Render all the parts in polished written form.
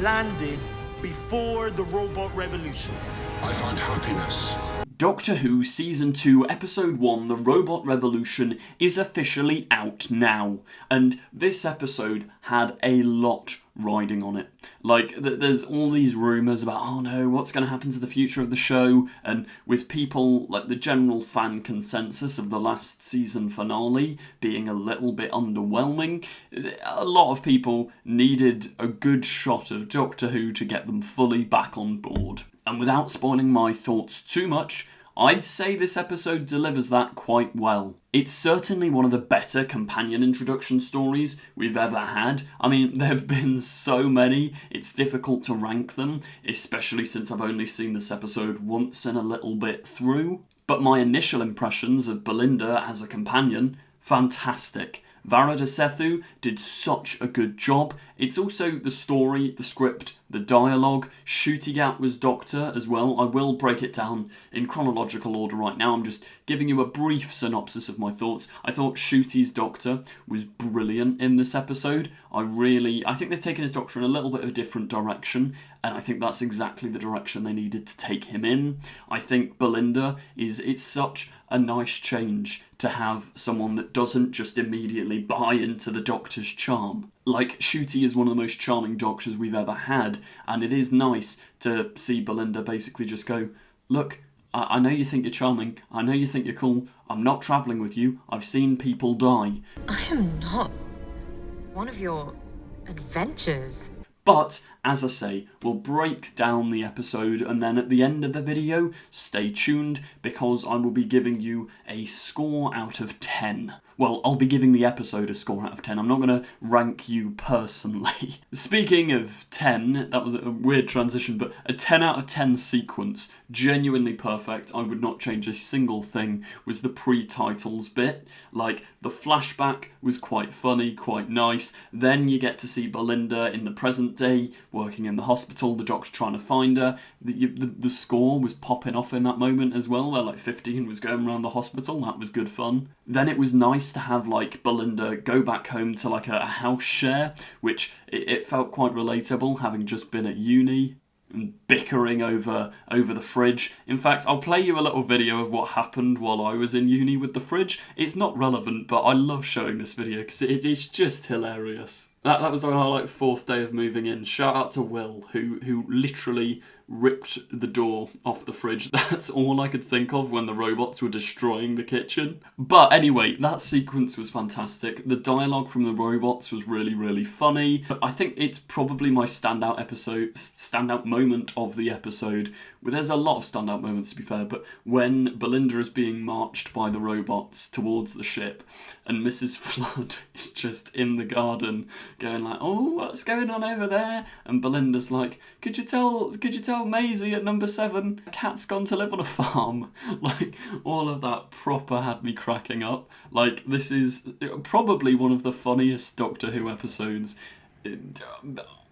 landed before the robot revolution. I find happiness. Doctor Who Season 2 Episode 1 The Robot Revolution is officially out now, and this episode had a lot riding on it. Like, there's all these rumours about, oh no, what's going to happen to the future of the show, and with people, like the general fan consensus of the last season finale being a little bit underwhelming, a lot of people needed a good shot of Doctor Who to get them fully back on board. And without spoiling my thoughts too much, I'd say this episode delivers that quite well. It's certainly one of the better companion introduction stories we've ever had. I mean, there have been so many, it's difficult to rank them, especially since I've only seen this episode once and a little bit through. But my initial impressions of Belinda as a companion, fantastic. Varada Sethu did such a good job. It's also the story, the script, the dialogue. Shooty was Doctor as well. I will break it down in chronological order right now. I'm just giving you a brief synopsis of my thoughts. I thought Shooty's Doctor was brilliant in this episode. I think they've taken his Doctor in a little bit of a different direction, and I think that's exactly the direction they needed to take him in. I think Belinda it's such a nice change to have someone that doesn't just immediately buy into the Doctor's charm. Like, Shooty is one of the most charming Doctors we've ever had, and it is nice to see Belinda basically just go, look, I know you think you're charming, I know you think you're cool, I'm not travelling with you, I've seen people die. I am not one of your adventures. But, as I say, we'll break down the episode, and then at the end of the video, stay tuned, because I will be giving you a score out of 10. Well, I'll be giving the episode a score out of 10. I'm not going to rank you personally. Speaking of 10, that was a weird transition, but a 10 out of 10 sequence, genuinely perfect. I would not change a single thing, was the pre-titles bit. Like, the flashback was quite funny, quite nice. Then you get to see Belinda in the present day, working in the hospital, the Doctor trying to find her. The score was popping off in that moment as well, where like 15 was going around the hospital. That was good fun. Then it was nice to have like Belinda go back home to like a house share, which it felt quite relatable, having just been at uni and bickering over the fridge. In fact, I'll play you a little video of what happened while I was in uni with the fridge. It's not relevant, but I love showing this video because it's just hilarious. That was on our like 4th day of moving in. Shout out to Will, who literally ripped the door off the fridge. That's all I could think of when the robots were destroying the kitchen. But anyway, that sequence was fantastic. The dialogue from the robots was really, really funny. I think it's probably my standout moment of the episode. Well, there's a lot of standout moments, to be fair, but when Belinda is being marched by the robots towards the ship, and Mrs. Flood is just in the garden going like, oh, what's going on over there? And Belinda's like, could you tell Maisie at number 7 a cat's gone to live on a farm? Like, all of that proper had me cracking up. Like, this is probably one of the funniest Doctor Who episodes.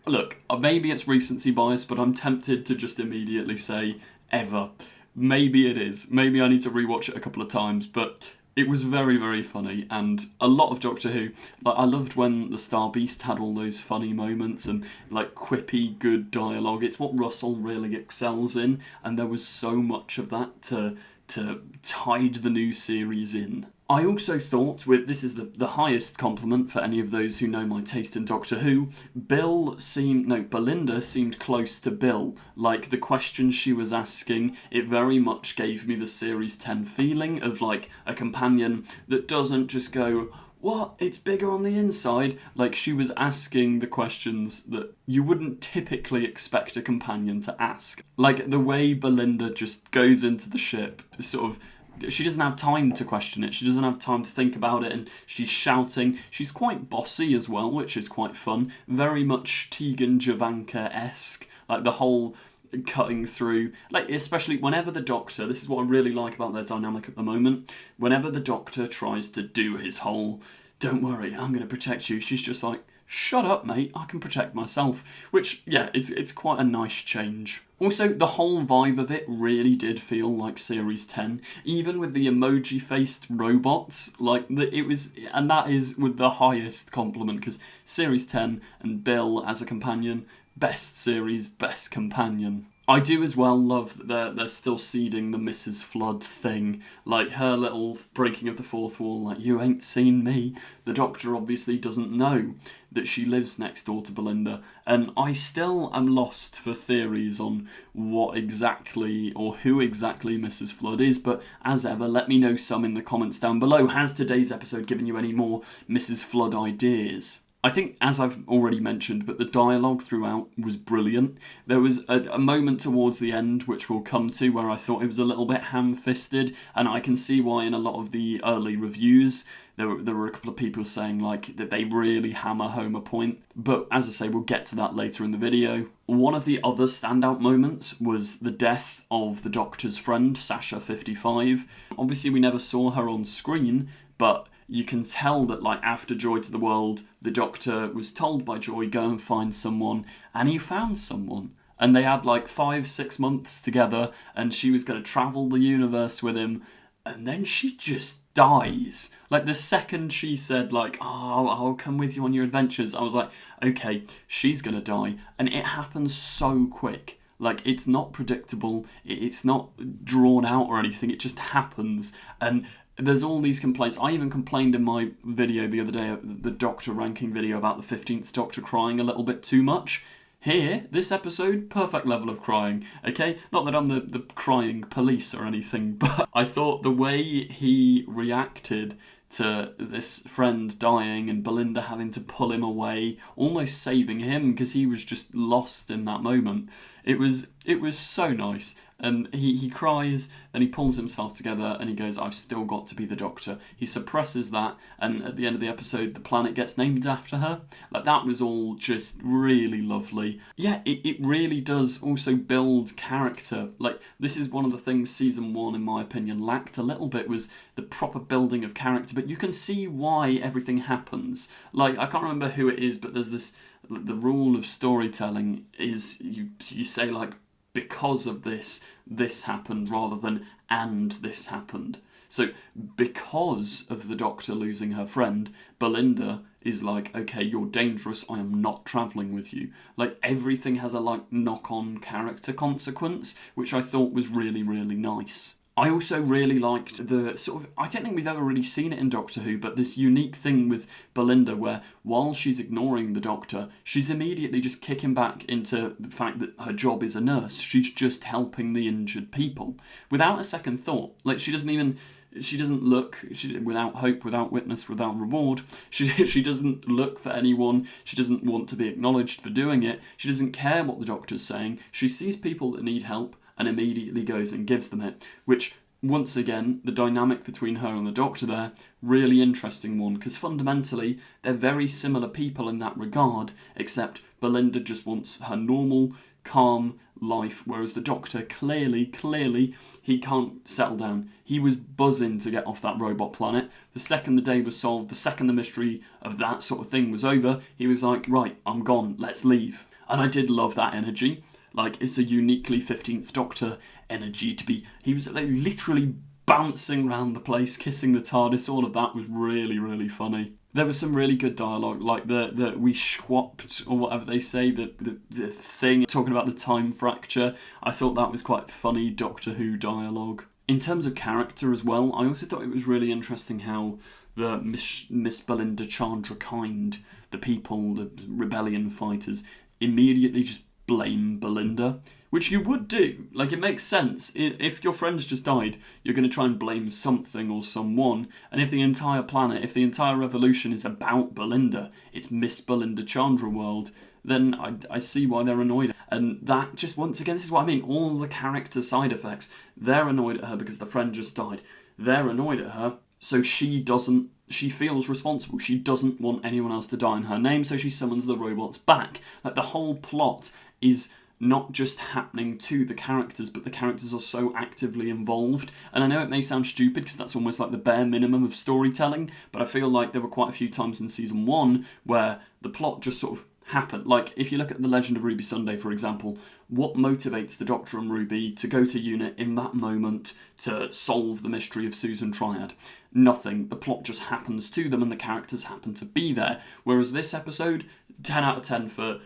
Look, maybe it's recency bias, but I'm tempted to just immediately say ever. Maybe it is. Maybe I need to rewatch it a couple of times, but it was very, very funny, and a lot of Doctor Who. Like, I loved when the Star Beast had all those funny moments and like quippy, good dialogue. It's what Russell really excels in, and there was so much of that to tide the new series in. I also thought, this is the highest compliment for any of those who know my taste in Doctor Who, Belinda seemed close to Bill. Like, the questions she was asking, it very much gave me the Series 10 feeling of like a companion that doesn't just go, what? It's bigger on the inside? Like, she was asking the questions that you wouldn't typically expect a companion to ask. Like, the way Belinda just goes into the ship, sort of, she doesn't have time to question it. She doesn't have time to think about it, and she's shouting. She's quite bossy as well, which is quite fun. Very much Tegan Javanka-esque. Like, the whole cutting through, like, especially whenever the Doctor, this is what I really like about their dynamic at the moment, whenever the Doctor tries to do his whole, don't worry, I'm going to protect you, she's just like, shut up, mate, I can protect myself. Which, yeah, it's quite a nice change. Also, the whole vibe of it really did feel like Series 10, even with the emoji-faced robots. Like, it was, and that is with the highest compliment, because Series 10 and Bill as a companion, best series, best companion. I do as well love that they're still seeding the Mrs. Flood thing, like her little breaking of the fourth wall, like, you ain't seen me. The Doctor obviously doesn't know that she lives next door to Belinda, and I still am lost for theories on what exactly or who exactly Mrs. Flood is, but as ever, let me know some in the comments down below. Has today's episode given you any more Mrs. Flood ideas? I think, as I've already mentioned, but the dialogue throughout was brilliant. There was a moment towards the end, which we'll come to, where I thought it was a little bit ham-fisted, and I can see why in a lot of the early reviews there were a couple of people saying like that they really hammer home a point. But as I say, we'll get to that later in the video. One of the other standout moments was the death of the Doctor's friend, Sasha 55. Obviously, we never saw her on screen, but you can tell that, like, after Joy to the World, the Doctor was told by Joy, go and find someone, and he found someone. And they had, like, 5-6 months together, and she was going to travel the universe with him, and then she just dies. Like, the second she said, like, oh, I'll come with you on your adventures, I was like, okay, she's going to die. And it happens so quick. Like, it's not predictable, it's not drawn out or anything, it just happens. And there's all these complaints. I even complained in my video the other day, the Doctor ranking video, about the 15th Doctor crying a little bit too much. Here, this episode, perfect level of crying, okay? Not that I'm the crying police or anything, but I thought the way he reacted to this friend dying and Belinda having to pull him away, almost saving him because he was just lost in that moment. It was so nice. And he cries, and he pulls himself together, and he goes, I've still got to be the Doctor. He suppresses that, and at the end of the episode, the planet gets named after her. Like, that was all just really lovely. Yeah, it really does also build character. Like, this is one of the things Season 1, in my opinion, lacked a little bit, was the proper building of character. But you can see why everything happens. Like, I can't remember who it is, but there's this, the rule of storytelling is you say, like, because of this happened, rather than and this happened. So because of the Doctor losing her friend, Belinda is like, okay, you're dangerous, I am not travelling with you. Like, everything has a, like, knock-on character consequence, which I thought was really, really nice. I also really liked the sort of, I don't think we've ever really seen it in Doctor Who, but this unique thing with Belinda where while she's ignoring the Doctor, she's immediately just kicking back into the fact that her job is a nurse. She's just helping the injured people without a second thought. Like, she doesn't look, without hope, without witness, without reward. She doesn't look for anyone. She doesn't want to be acknowledged for doing it. She doesn't care what the Doctor's saying. She sees people that need help and immediately goes and gives them it, which, once again, the dynamic between her and the Doctor there, really interesting one, because fundamentally, they're very similar people in that regard, except Belinda just wants her normal, calm life, whereas the Doctor, clearly, he can't settle down. He was buzzing to get off that robot planet. The second the day was solved, the second the mystery of that sort of thing was over, he was like, right, I'm gone, let's leave. And I did love that energy. Like, it's a uniquely 15th Doctor energy to be... He was, like, literally bouncing around the place, kissing the TARDIS. All of that was really, really funny. There was some really good dialogue, like the we swapped, or whatever they say, the thing, talking about the time fracture. I thought that was quite funny Doctor Who dialogue. In terms of character as well, I also thought it was really interesting how the Miss Belinda Chandra kind, the people, the rebellion fighters, immediately just blame Belinda, which you would do. Like, it makes sense. If your friend's just died, you're going to try and blame something or someone, and if the entire planet, if the entire revolution is about Belinda, it's Miss Belinda Chandra world, then I see why they're annoyed. And that just, once again, this is what I mean, all the character side effects. They're annoyed at her because the friend just died. They're annoyed at her, so she feels responsible. She doesn't want anyone else to die in her name, so she summons the robots back. Like, the whole plot is not just happening to the characters, but the characters are so actively involved. And I know it may sound stupid because that's almost like the bare minimum of storytelling, but I feel like there were quite a few times in Season 1 where the plot just sort of happened. Like, if you look at The Legend of Ruby Sunday, for example, what motivates the Doctor and Ruby to go to UNIT in that moment to solve the mystery of Susan Triad? Nothing. The plot just happens to them and the characters happen to be there. Whereas this episode, 10 out of 10 for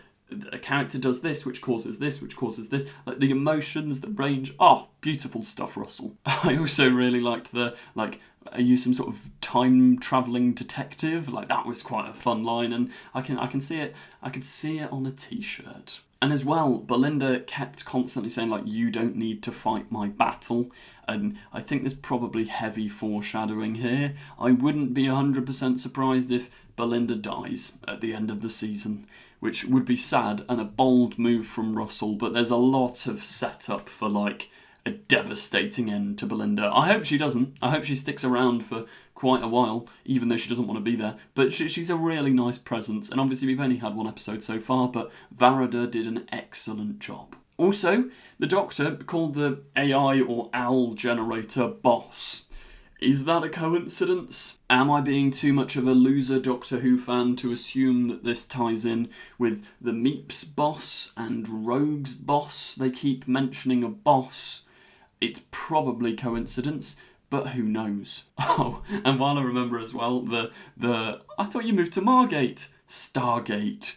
a character does this, which causes this, which causes this. Like, the emotions, the range. Oh, beautiful stuff, Russell. I also really liked are you some sort of time-travelling detective? Like, that was quite a fun line, and I can see it on a t-shirt. And as well, Belinda kept constantly saying, like, you don't need to fight my battle. And I think there's probably heavy foreshadowing here. I wouldn't be 100% surprised if Belinda dies at the end of the season, which would be sad and a bold move from Russell, but there's a lot of setup for, like, a devastating end to Belinda. I hope she doesn't. I hope she sticks around for quite a while, even though she doesn't want to be there. But she's a really nice presence, and obviously we've only had one episode so far, but Varada did an excellent job. Also, the Doctor called the AI or OWL generator Boss. Is that a coincidence? Am I being too much of a loser Doctor Who fan to assume that this ties in with the Meeps boss and Rogue's boss? They keep mentioning a boss. It's probably coincidence, but who knows? Oh, and while I remember as well, I thought you moved to Margate. Stargate.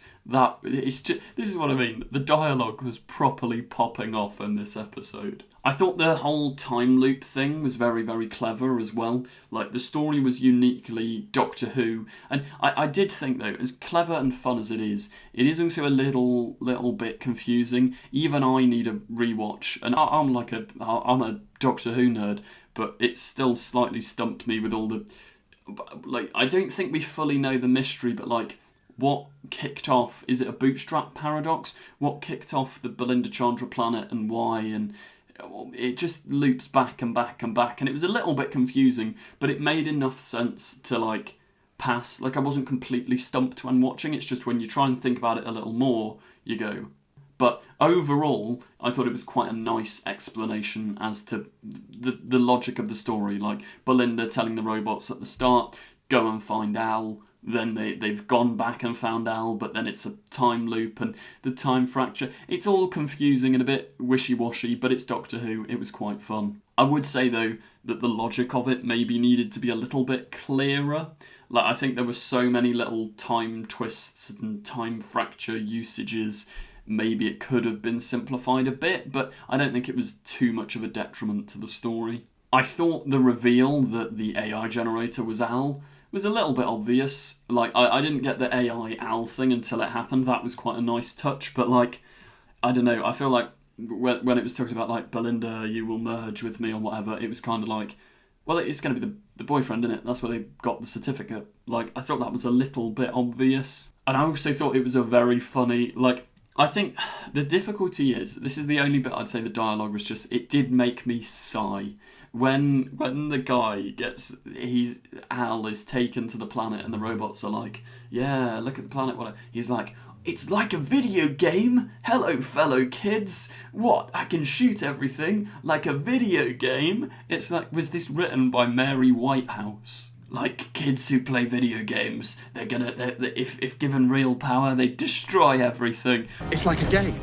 This is what I mean. The dialogue was properly popping off in this episode. I thought the whole time loop thing was very, very clever as well. Like, the story was uniquely Doctor Who, and I did think, though, as clever and fun as it is also a little bit confusing. Even I need a rewatch, and I'm a Doctor Who nerd, but it still slightly stumped me with all the, like, I don't think we fully know the mystery, but like, what kicked off, is it a bootstrap paradox? What kicked off the Belinda Chandra planet and why? And it just loops back and back and back, and it was a little bit confusing, but it made enough sense to, like, pass. Like, I wasn't completely stumped when watching. It's just when you try and think about it a little more, you go. But overall, I thought it was quite a nice explanation as to the logic of the story. Like, Belinda telling the robots at the start, go and find Al. Then they've gone back and found Al, but then it's a time loop and the time fracture. It's all confusing and a bit wishy-washy, but it's Doctor Who. It was quite fun. I would say, though, that the logic of it maybe needed to be a little bit clearer. Like, I think there were so many little time twists and time fracture usages. Maybe it could have been simplified a bit, but I don't think it was too much of a detriment to the story. I thought the reveal that the AI generator was Al was a little bit obvious. Like, I didn't get the AI Al thing until it happened. That was quite a nice touch, but, like, I don't know, I feel like when it was talking about, like, Belinda, you will merge with me or whatever, it was kind of like, well, it's going to be the boyfriend, isn't it? That's where they got the certificate. Like, I thought that was a little bit obvious. And I also thought it was a very funny, like, I think the difficulty is, this is the only bit I'd say the dialogue was just, it did make me sigh. When the guy Al is taken to the planet and the robots are like, yeah, look at the planet, whatever. He's like, it's like a video game. Hello, fellow kids. What? I can shoot everything like a video game. It's like, was this written by Mary Whitehouse? Like, kids who play video games, if given real power, they destroy everything. It's like a game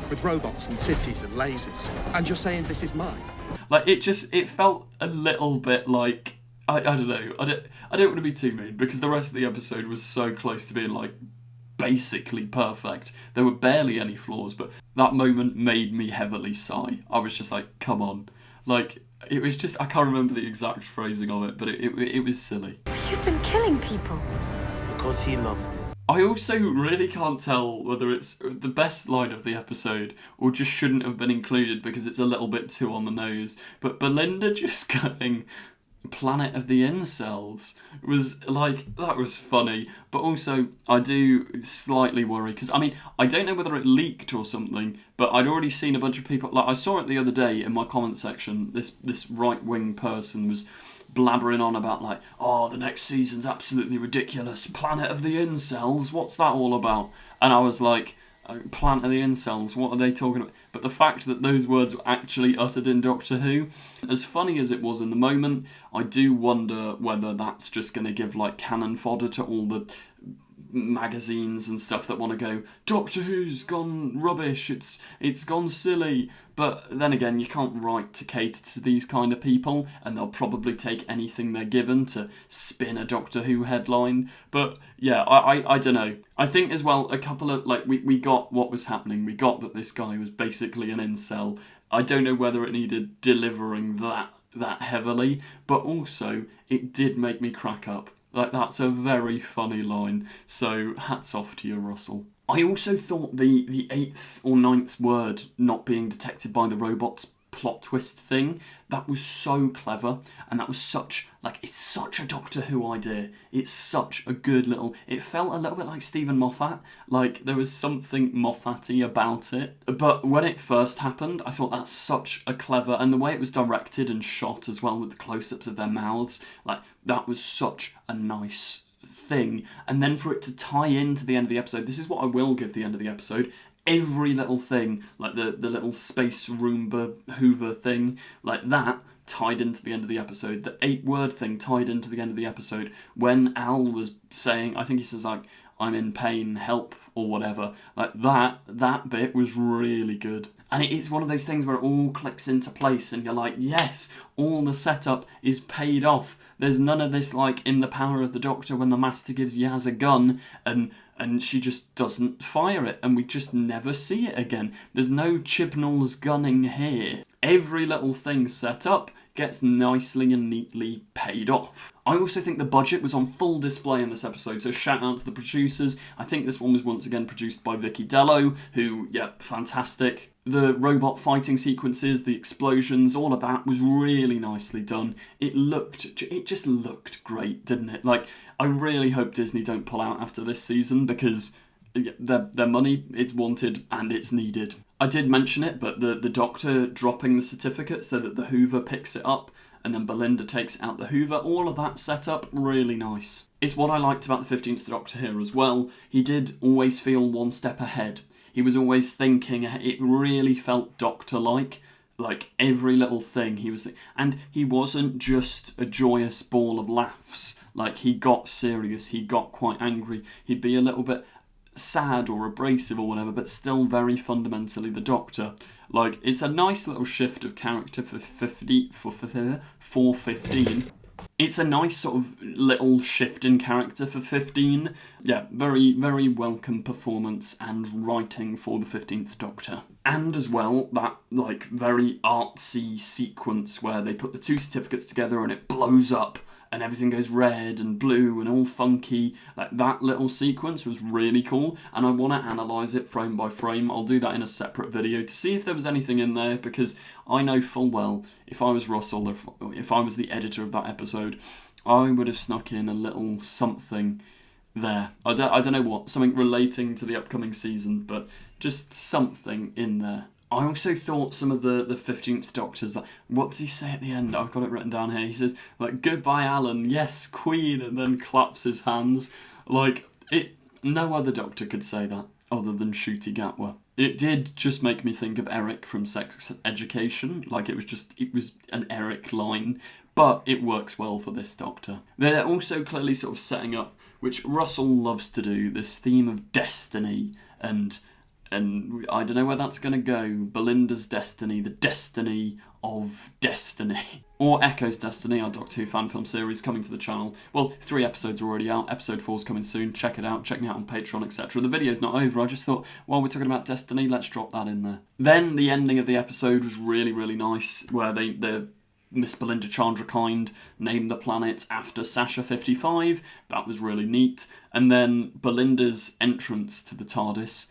with robots and cities and lasers. And you're saying this is mine? Like, it felt a little bit like, I don't know, I don't want to be too mean, because the rest of the episode was so close to being, like, basically perfect. There were barely any flaws, but that moment made me heavily sigh. I was just like, come on. Like, it was just, I can't remember the exact phrasing of it, but it was silly. You've been killing people. Because he loved them. I also really can't tell whether it's the best line of the episode or just shouldn't have been included because it's a little bit too on the nose. But Belinda just going, Planet of the Incels, was like, that was funny. But also, I do slightly worry, because, I mean, I don't know whether it leaked or something, but I'd already seen a bunch of people, like, I saw it the other day in my comment section, this right-wing person was blabbering on about, like, oh, the next season's absolutely ridiculous, Planet of the Incels, what's that all about? And I was like, Planet of the Incels, what are they talking about? But the fact that those words were actually uttered in Doctor Who, as funny as it was in the moment, I do wonder whether that's just going to give, like, cannon fodder to all the magazines and stuff that want to go, Doctor Who's gone rubbish, it's gone silly. But then again, you can't write to cater to these kind of people, and they'll probably take anything they're given to spin a Doctor Who headline. But yeah, I don't know. I think as well, a couple of, like, we got what was happening. We got that this guy was basically an incel. I don't know whether it needed delivering that heavily, but also it did make me crack up. Like, that's a very funny line. So hats off to you, Russell. I also thought the 8th or 9th word not being detected by the robots plot twist thing, that was so clever, and that was such, like, it's such a Doctor Who idea. It's such a good little, it felt a little bit like Stephen Moffat, like there was something Moffat-y about it. But when it first happened, I thought that's such a clever, and the way it was directed and shot as well with the close-ups of their mouths, like, that was such a nice thing. And then for it to tie into the end of the episode, this is what I will give the end of the episode. Every little thing, like the little space Roomba Hoover thing, like that tied into the end of the episode. The 8-word thing tied into the end of the episode. When Al was saying, I think he says, like, I'm in pain, help, or whatever, like that bit was really good. And it's one of those things where it all clicks into place and you're like, yes, all the setup is paid off. There's none of this, like, in The Power of the Doctor when the Master gives Yaz a gun and she just doesn't fire it, and we just never see it again. There's no Chibnall's gunning here. Every little thing set up gets nicely and neatly paid off. I also think the budget was on full display in this episode, so shout out to the producers. I think this one was once again produced by Vicky Dello, who, yeah, fantastic. The robot fighting sequences, the explosions, all of that was really nicely done. It just looked great, didn't it? Like, I really hope Disney don't pull out after this season, because their money, it's wanted and it's needed. I did mention it, but the Doctor dropping the certificate so that the Hoover picks it up, and then Belinda takes out the Hoover, all of that set up, really nice. It's what I liked about the 15th Doctor here as well. He did always feel one step ahead. He was always thinking, it really felt Doctor-like. Like, every little thing he was... And he wasn't just a joyous ball of laughs. Like, he got serious, he got quite angry. He'd be a little bit sad or abrasive or whatever, but still very fundamentally the Doctor. Like, it's a nice little shift of character for 15. It's a nice sort of little shift in character for 15. Yeah, very, very welcome performance and writing for the 15th Doctor. And as well, that, like, very artsy sequence where they put the two certificates together and it blows up and everything goes red and blue and all funky. Like, that little sequence was really cool, and I want to analyse it frame by frame. I'll do that in a separate video to see if there was anything in there, because I know full well, if I was Russell, if I was the editor of that episode, I would have snuck in a little something there. I don't know what, something relating to the upcoming season, but just something in there. I also thought some of the 15th Doctors, like, what does he say at the end? I've got it written down here. He says, like, goodbye, Alan, yes, Queen, and then claps his hands. Like, no other Doctor could say that other than Ncuti Gatwa. It did just make me think of Eric from Sex Education. Like, it was an Eric line, but it works well for this Doctor. They're also clearly sort of setting up, which Russell loves to do, this theme of destiny and I don't know where that's going to go. Belinda's destiny, the destiny of destiny. Or Echo's Destiny, our Doctor Who fan film series coming to the channel. Well, 3 episodes are already out. Episode 4's coming soon. Check it out. Check me out on Patreon, etc. The video's not over. I just thought, while we're talking about Destiny, let's drop that in there. Then the ending of the episode was really, really nice, where the Miss Belinda Chandrakind named the planet after Sasha 55. That was really neat. And then Belinda's entrance to the TARDIS.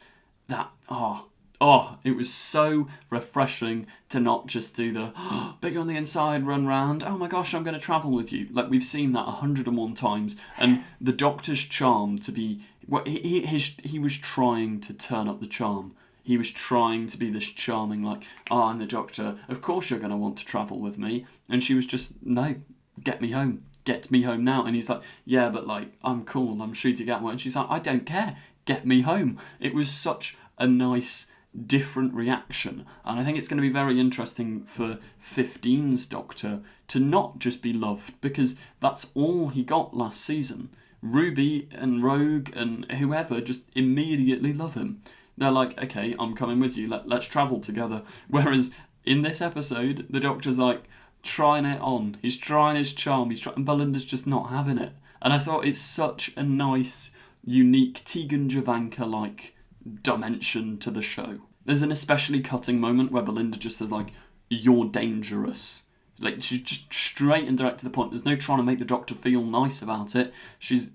It was so refreshing to not just do the big on the inside, run round, oh my gosh, I'm going to travel with you. Like, we've seen that 101 times. And the Doctor's charm to be... He was trying to turn up the charm. He was trying to be this charming, like, I'm the Doctor, of course you're going to want to travel with me. And she was just, no, get me home. Get me home now. And he's like, yeah, but, like, I'm cool, I'm Ncuti Gatwa. And she's like, I don't care. Get me home. It was such a nice, different reaction. And I think it's going to be very interesting for 15's Doctor to not just be loved, because that's all he got last season, Ruby and Rogue and whoever just immediately love him. They're like, okay, I'm coming with you, let's travel together. Whereas in this episode, the Doctor's like trying it on. He's trying his charm, and Belinda's just not having it. And I thought it's such a nice, unique Tegan Javanka-like dimension to the show. There's an especially cutting moment where Belinda just says, like, you're dangerous. Like, she's just straight and direct to the point. There's no trying to make the Doctor feel nice about it.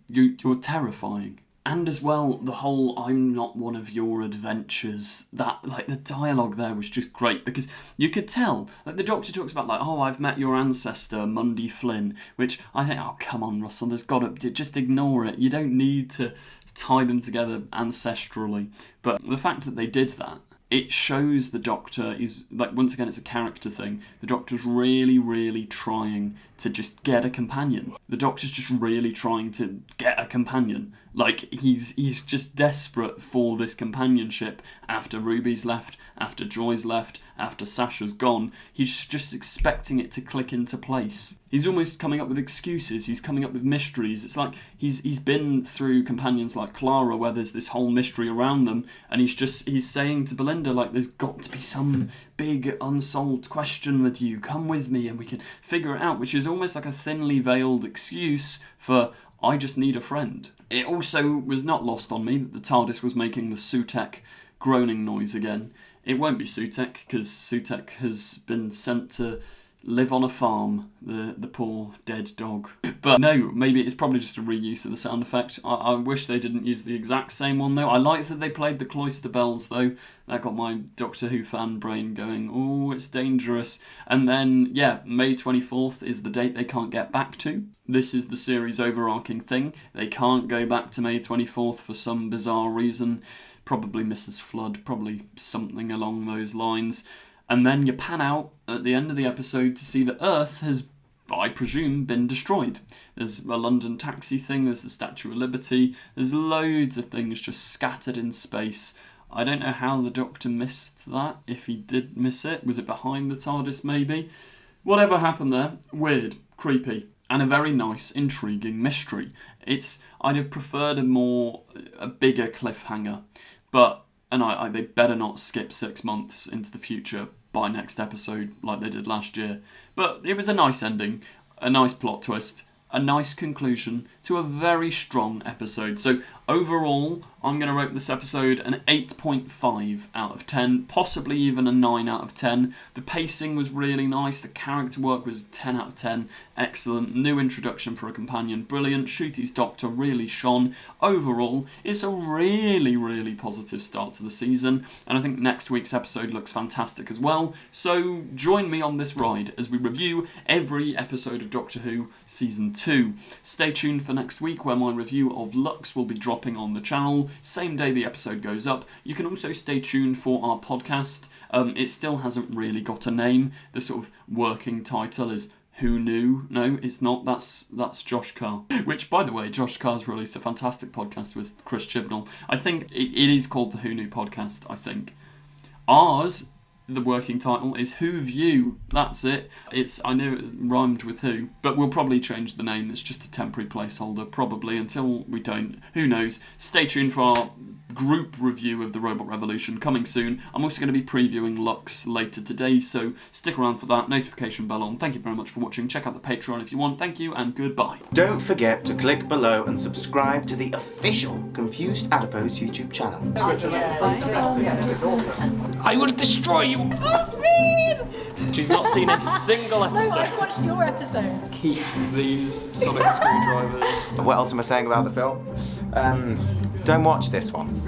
You're terrifying. And as well, the whole I'm not one of your adventures, that, like, the dialogue there was just great, because you could tell, like, the Doctor talks about, like, oh, I've met your ancestor, Mundy Flynn, which I think, oh, come on, Russell, there's got to, just ignore it. You don't need to tie them together ancestrally. But the fact that they did that, it shows the Doctor is, like, once again, it's a character thing. The Doctor's really, really trying to just get a companion. The Doctor's just really trying to get a companion. Like, he's just desperate for this companionship after Ruby's left, after Joy's left, after Sasha's gone. He's just expecting it to click into place. He's almost coming up with excuses. He's coming up with mysteries. It's like he's been through companions like Clara, where there's this whole mystery around them, and he's saying to Belinda, like, there's got to be some big unsolved question with you. Come with me and we can figure it out, which is almost like a thinly veiled excuse for, I just need a friend. It also was not lost on me that the TARDIS was making the Sutek groaning noise again. It won't be Sutek, because Sutek has been sent to live on a farm, the poor dead dog. But no, maybe it's probably just a reuse of the sound effect. I wish they didn't use the exact same one, though. I like that they played the cloister bells, though. That got my Doctor Who fan brain going, oh, it's dangerous. And then, yeah, May 24th is the date they can't get back to. This is the series' overarching thing. They can't go back to May 24th for some bizarre reason. Probably Mrs. Flood, probably something along those lines. And then you pan out at the end of the episode to see that Earth has, I presume, been destroyed. There's a London taxi thing, there's the Statue of Liberty, there's loads of things just scattered in space. I don't know how the Doctor missed that, if he did miss it. Was it behind the TARDIS, maybe? Whatever happened there, weird, creepy, and a very nice, intriguing mystery. I'd have preferred a bigger cliffhanger, but they better not skip 6 months into the future by next episode like they did last year. But it was a nice ending, a nice plot twist, a nice conclusion to a very strong episode. So overall, I'm going to rate this episode an 8.5 out of 10, possibly even a 9 out of 10. The pacing was really nice, the character work was 10 out of 10, excellent. New introduction for a companion, brilliant. Ncuti's Doctor really shone. Overall, it's a really, really positive start to the season, and I think next week's episode looks fantastic as well. So join me on this ride as we review every episode of Doctor Who Season 2. Stay tuned for next week, where my review of Lux will be dropping on the channel, same day the episode goes up. You can also stay tuned for our podcast. It still hasn't really got a name. The sort of working title is Who Knew? No, it's not. That's Josh Carr. Which, by the way, Josh Carr's released a fantastic podcast with Chris Chibnall. I think it is called the Who Knew podcast, I think. Ours, the working title, is Who View. That's it. I know it rhymed with who, but we'll probably change the name. It's just a temporary placeholder, probably, until we don't. Who knows? Stay tuned for our group review of the Robot Revolution coming soon. I'm also going to be previewing Lux later today, so stick around for that. Notification bell on. Thank you very much for watching. Check out the Patreon if you want. Thank you, and goodbye. Don't forget to click below and subscribe to the official Confused Adipose YouTube channel. I will destroy you! She's not seen a single episode. No, I've watched your episodes. Keep these sonic screwdrivers. What else am I saying about the film? Don't watch this one.